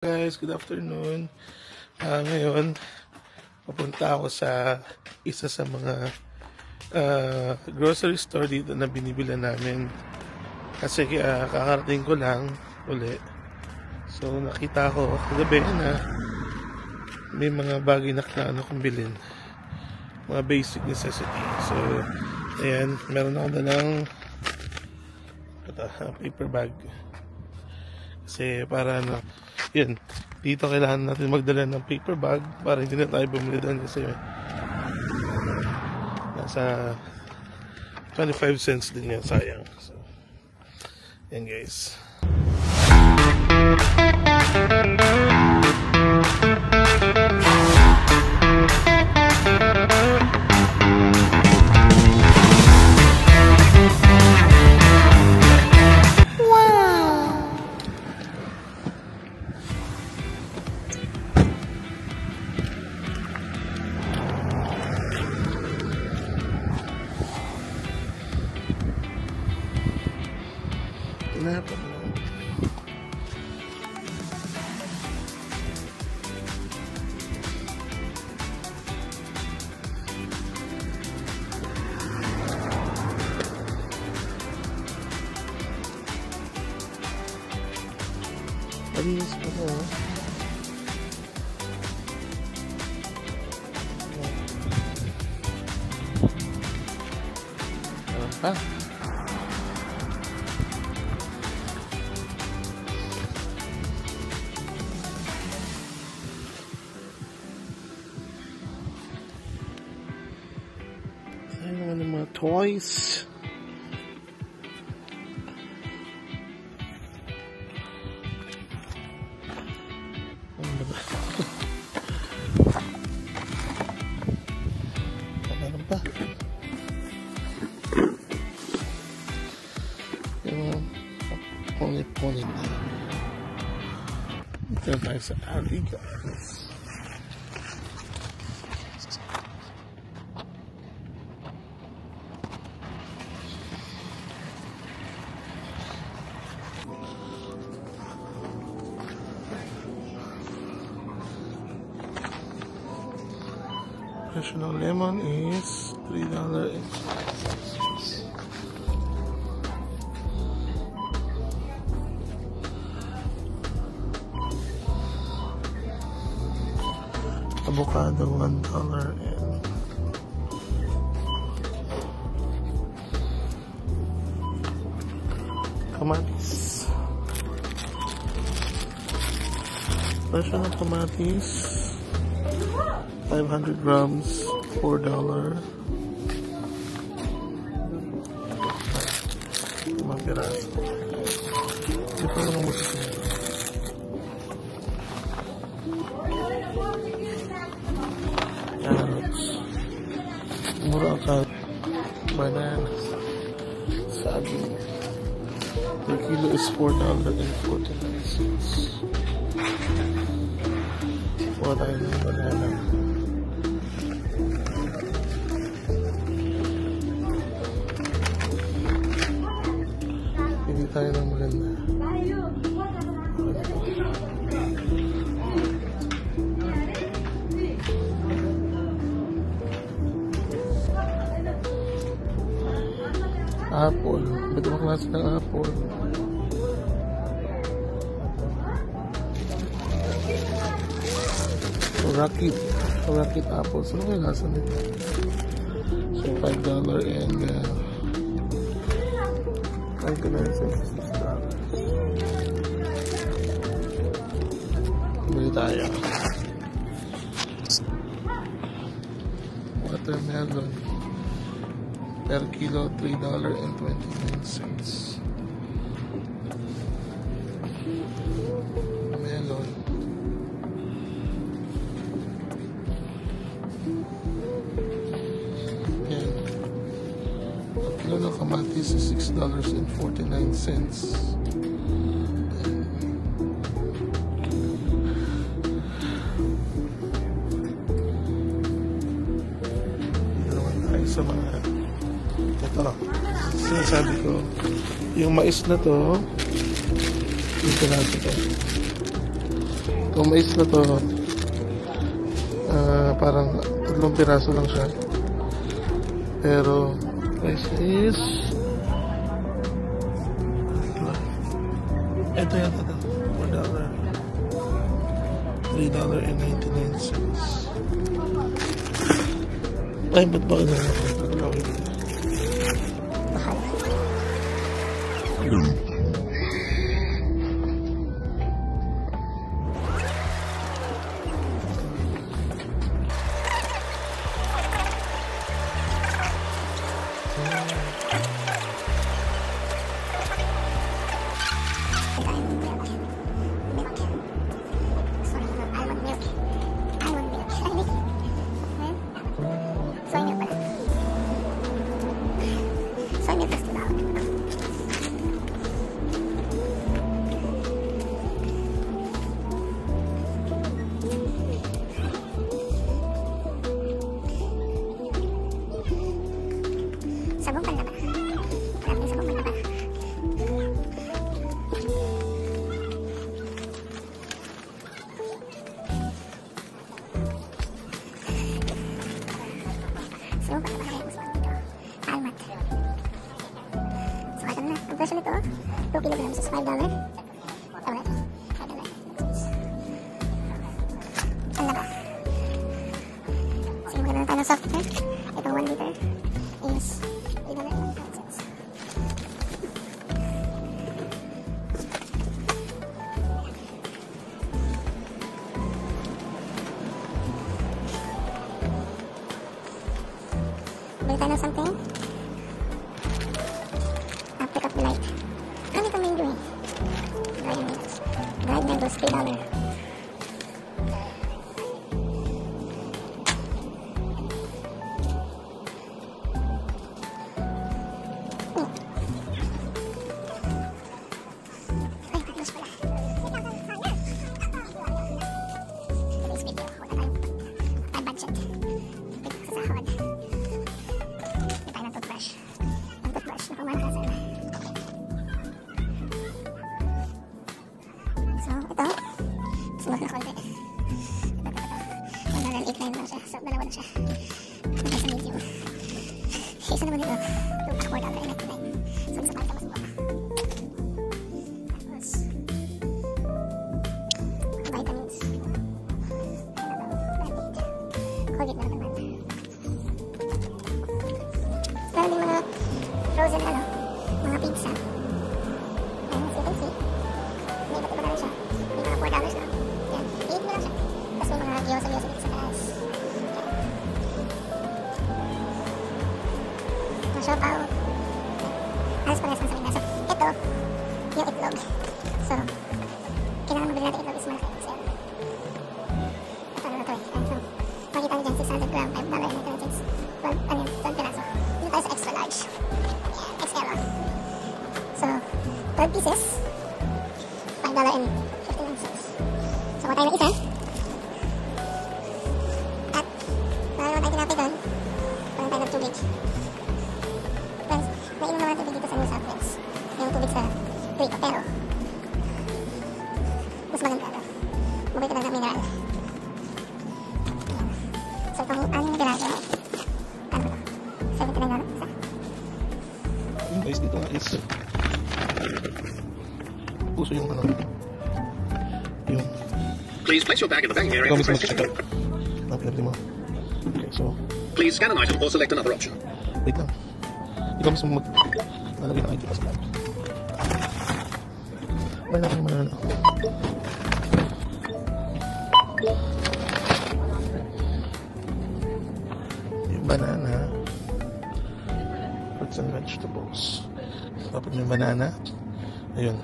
Guys, good afternoon. Ngayon, papunta ako sa isa sa mga grocery store dito na binibilan namin. Kasi kakarating ko lang uli. So nakita ko kagabi na may mga bagay na kailangan akong bilhin. Mga basic necessity. So, ayan, meron ako dalang paper bag. Kasi para yun, dito kailangan natin magdala ng paper bag para hindi na tayo bumili doon kasi nasa 25 cents din yan, sayang. So, yan guys. Kenapa? Habis apa? Apa? Ano mga toys. Ano ba? Ano ba? Yung pony na. Ito tayo sa alley guys. National lemon is $3.50. Avocado $1 and kamatis. Presyo ng kamatis 500 grams, $4. Mga piraso. Hindi pa naman masasaya. Carrots. Mura ka. Bananas. Saging. Per kilo is $4.49. Wala tayo ng banana. Hindi tayo ng maganda. Apple. Ba't ang klase ng apple? Rocket apples. Ano kaya lasa nito? So, $5 and $5.66. Bili tayo. Watermelon. Per kilo, $3.29. Melon. Yan. Ang kilo ng kamatis is $6.49. Sa mga ito, sinasabi ko yung mais na to dito natin ito Itong mais na to, parang 3 piraso lang siya. Pero, price is... Ito yata ito. $3.99. Ay, ba't ba na sabong panlaba. Grabe sabong panlaba. Sabong panlaba kaya gusto ko dito. Almat. So kaya na. Ang presyo nito, 2 kilograms is $5. Tama na ito. $5. Panlaba. So maganda na tayo ng soft drink. Ito 1 liter is $8.95. Bili tayo ng something. Pick up the light. Ano ito main doing? Dried mangoes. Dried mangoes, $3. Smooth na konti. $1.89 lang siya. So, dalawa na siya. Nasa sa medium. Isa naman dito. $4.99. So, isa pa ito mas mura. Tapos, vitamins. Colgate na naman. Meron din mga frozen mga pizza. And as you can see, may iba't iba na rin siya. May mga $4 na. Yan, i-eat mo lang siya. Tapos may mga gyoza-gyoza dito sa taas. Mga siopaw. Halos parehas lang sa lina. So, ito, yung itlog. So, kailangan mabili natin itlog is malaki. So, ito na ito eh. So, makikita nyo dyan, 600 gram, $5.99. 12 piraso. Dito tayo sa extra large. Yeah, XL lang. So, 12 pieces. $5.59. So, kuha tayo ng isa. At, naman tayo tinapay doon. Kuha tayo ng tubig. Friends, nainom naman ang tubig dito sa New South Wales. Yung tubig sa Rico, pero mas maganda ito. Mabay ka lang ng mineral. Ayan. So, itong aning piraso. Ano ba ito? $79 isa. Yung guys, dito nga is puso yung yung Please place your bag in the bag area. ikaw mismo mag-check out. Napinapin mo. Okay, so Please scan an item or select another option. wait lang. Ikaw mismo lalagay ng item sa bag. May natin manalo. Yung banana, fruits and vegetables. Dapat yung banana. Ayun.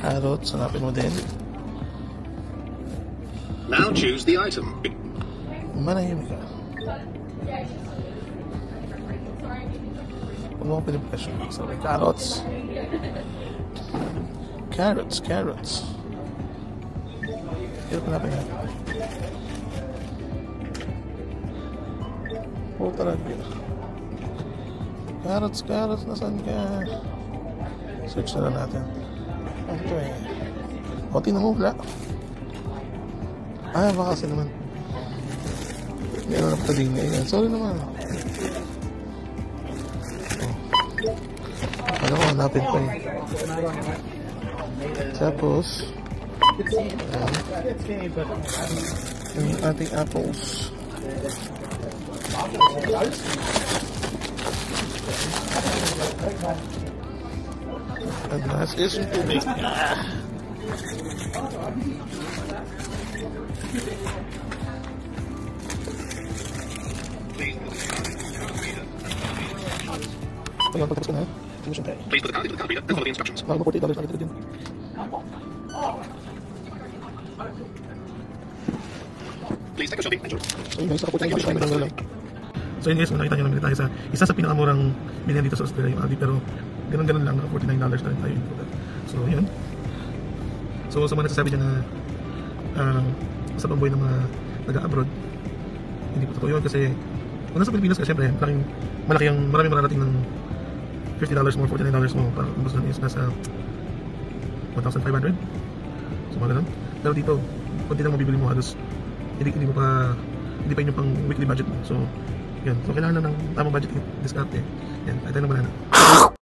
Carrots, hanapin mo din. Now choose the item. Manahimik ka. Huwag mo akong pinipresyon. So, carrots. Carrots. Hirap hanapin nga. Oo talaga. Carrots, nasaan ka? Search na lang natin. Ano ito eh? O, tingnan mo, wala. Ah, baka kasi naman. Meron na pala din ngayon. Sorry naman. Ano ko, hanapin pa eh. Tapos, yung ating apples. And last is yung tubig. Ayan, pagkatapos ko na. Please put the card into the card reader and follow the instructions. Baka $48 nakita din. Please take a shopping. Enjoy. So yun guys, nakapunta tayo ng lang. So yun guys, nakita nyo, namili tayo sa isa sa pinakamurang bilihan dito sa Australia, yung Aldi, pero ganun-ganun lang, naka $49 na rin tayo. So yun. So sa mga nagsasabi dyan na sa pamboy ng mga taga-abroad, hindi po totoo yun kasi kung nasa Pilipinas ka, syempre, maraming mararating ng $50 mo, $49 mo, para ubos lang is nasa 1,500. So mga ganun. Pero dito, konti lang mabibili mo, halos hindi pa yun yung pang weekly budget mo. So yan, so kailangan na ng tamang budget discount eh. Yan, tayo na banana.